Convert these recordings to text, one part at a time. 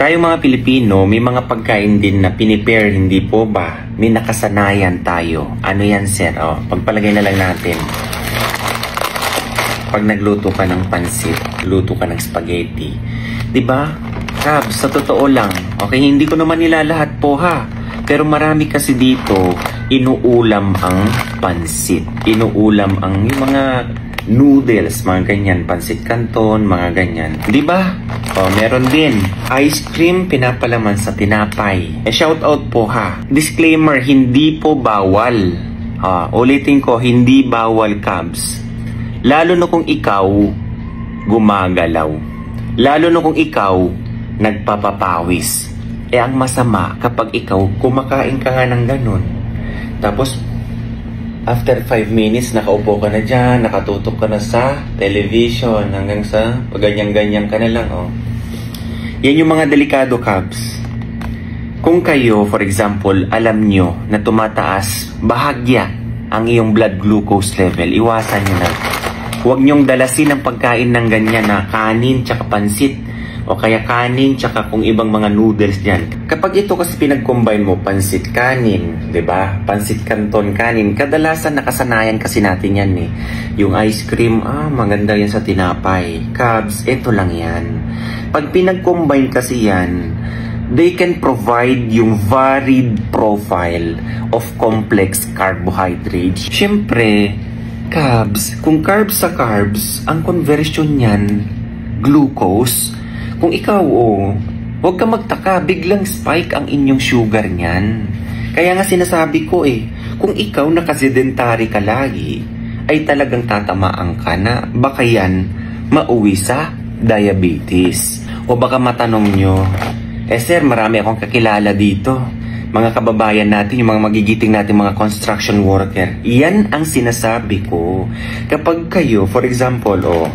Tayo mga Pilipino, may mga pagkain din na pinipare, hindi po ba? May nakasanayan tayo. Ano yan, sir? O, pagpalagay na lang natin. Pag nagluto ka ng pansit, luto ka ng spaghetti. Diba? Kabs, sa totoo lang. Okay, hindi ko naman nilalahat po ha. Pero marami kasi dito, inuulam ang pansit. Inuulam ang yung mga noodles, mga ganyan, pansit canton, mga ganyan. Diba? O, meron din. Ice cream, pinapalaman sa tinapay. Shout out po ha. Disclaimer, hindi po bawal. Ulitin ko, hindi bawal, Kabs. Lalo na kung ikaw gumagalaw. Lalo na kung ikaw nagpapapawis. Ang masama kapag ikaw kumakain ka nga ng ganun. Tapos, after 5 minutes, nakaupo ka na dyan, nakatutok ka na sa television, hanggang sa ganyan-ganyan ka na lang. Oh. Yan yung mga delikado, Kabs. Kung kayo, for example, alam nyo na tumataas bahagya ang iyong blood glucose level, iwasan nyo na. Huwag nyong dalasin ang pagkain ng ganyan na kanin tsaka pansit o kaya kanin tsaka kung ibang mga noodles dyan. Kapag ito kasi pinag-combine mo, pansit kanin, diba? Pansit canton kanin, kadalasan nakasanayan kasi natin yan eh. Yung ice cream, maganda yan sa tinapay. Kabs, ito lang yan. Pag pinag-combine kasi yan, they can provide yung varied profile of complex carbohydrates. Siyempre, Kabs, kung carbs sa carbs, ang conversion niyan, glucose, kung ikaw, huwag ka magtaka, biglang spike ang inyong sugar niyan. Kaya nga sinasabi ko kung ikaw nakasedentary ka lagi, ay talagang tatamaan ka na baka yan mauwi sa diabetes. O baka matanong nyo, sir, marami akong kakilala dito. Mga kababayan natin, yung mga magigiting natin, mga construction worker. Yan ang sinasabi ko. Kapag kayo, for example,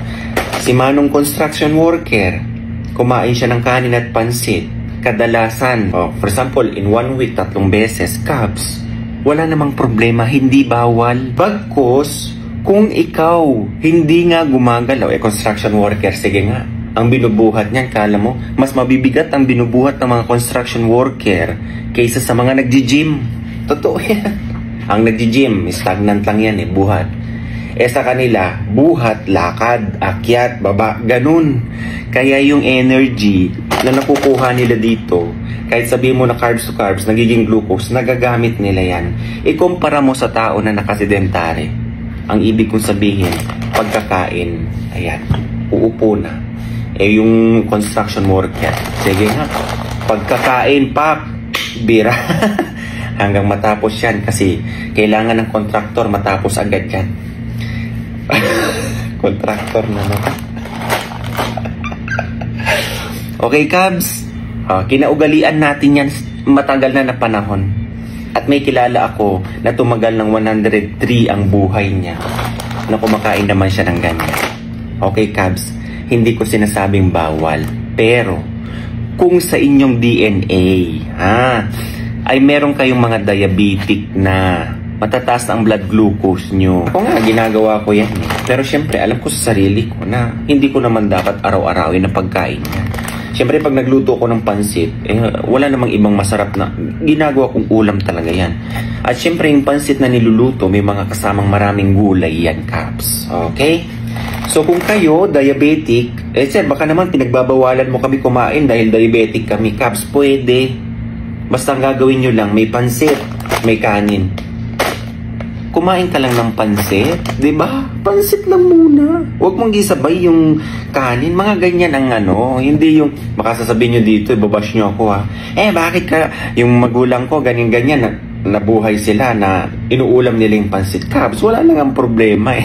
si Manong construction worker, kumain siya ng kanin at pansit, kadalasan, for example, in 1 week, 3 beses, Kabs, wala namang problema, hindi bawal. Bagkos, kung ikaw hindi nga gumagalaw, construction worker, sige nga, ang binubuhat niyan, kala mo, mas mabibigat ang binubuhat ng mga construction worker kaysa sa mga nagji-gym. Totoo yan. Ang nagji-gym, stagnant lang yan buhat. Sa kanila, buhat, lakad, akyat, baba, ganun. Kaya yung energy na nakukuha nila dito, kahit sabihin mo na carbs to carbs, nagiging glucose, nagagamit nila yan. Ikumpara mo sa tao na nakasedentary. Ang ibig kong sabihin, pagkakain, ayan, uupo na. Yung construction worker, sige nga, pagkakain, bira. Hanggang matapos yan kasi kailangan ng contractor matapos agad yan. Contractor na naman. Okay, Kabs, kinaugalian natin yan matagal na panahon. At may kilala ako na tumagal ng 103 ang buhay niya na kumakain naman siya ng ganyan. Okay, Kabs, hindi ko sinasabing bawal. Pero, kung sa inyong DNA, ay meron kayong mga diabetic na matataas na ang blood glucose nyo. Ako nga, ginagawa ko yan. Pero syempre, alam ko sa sarili ko na hindi ko naman dapat araw-arawin na pagkain yan. Syempre, pag nagluto ko ng pansit, wala namang ibang masarap na ginagawa kong ulam talaga yan. At syempre, yung pansit na niluluto, may mga kasamang maraming gulay yan, Kabs. Okay? So kung kayo, diabetic, sir, baka naman pinagbabawalan mo kami kumain dahil diabetic kami. Kabs, pwede. Basta ang gagawin nyo lang, may pansit, may kanin. Kumain ka lang ng pansit, diba? Pansit lang muna. Huwag mong gisabay yung kanin. Mga ganyan ang hindi yung, baka sasabihin nyo dito, ibabash nyo ako bakit ka, yung magulang ko, ganyan-ganyan, nabuhay sila na inuulam nila yung pansit. Kabs, wala lang ang problema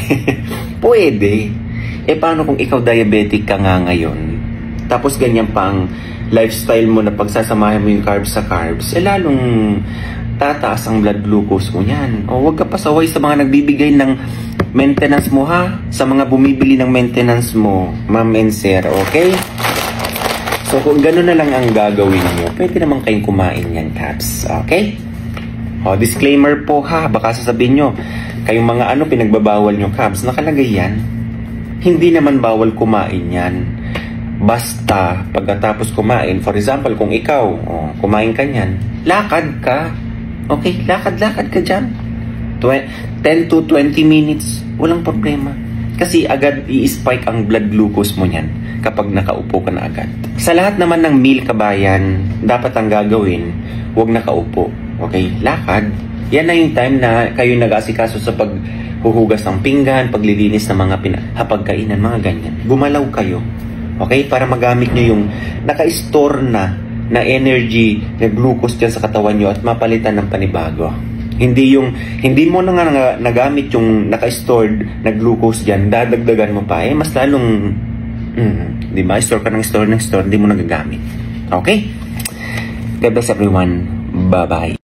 Pwede. Paano kung ikaw diabetic ka nga ngayon? Tapos ganyan pang lifestyle mo na pagsasamahin mo yung carbs sa carbs, lalong tataas ang blood glucose mo yan. Huwag ka pasaway sa mga nagbibigay ng maintenance mo sa mga bumibili ng maintenance mo, ma'am and sir, okay? So kung gano'n na lang ang gagawin mo, pwede naman kayong kumain yan, Kabs, okay? Disclaimer po baka sasabihin nyo, kayong mga pinagbabawal nyo, Kabs, nakalagay yan. Hindi naman bawal kumain yan. Basta pagkatapos kumain, for example, kung ikaw, kumain ka niyan, lakad ka. Okay, lakad-lakad ka dyan. 10 to 20 minutes, walang problema. Kasi agad i-spike ang blood glucose mo niyan kapag nakaupo ka na agad. Sa lahat naman ng meal, kabayan, dapat ang gagawin, huwag nakaupo. Okay, lakad. Yan na yung time na kayo nag-asikaso sa paghuhugas ng pinggan, paglilinis ng mga hapagkainan, mga ganyan. Gumalaw kayo. Okay, para magamit nyo yung naka-store na energy, na glucose dyan sa katawan nyo at mapalitan ng panibago. Hindi mo na nga nagamit yung naka-stored na glucose dyan, dadagdagan mo pa, mas lalong, di ba, store ka ng store, hindi mo nagagamit. Okay? God bless everyone. Bye-bye.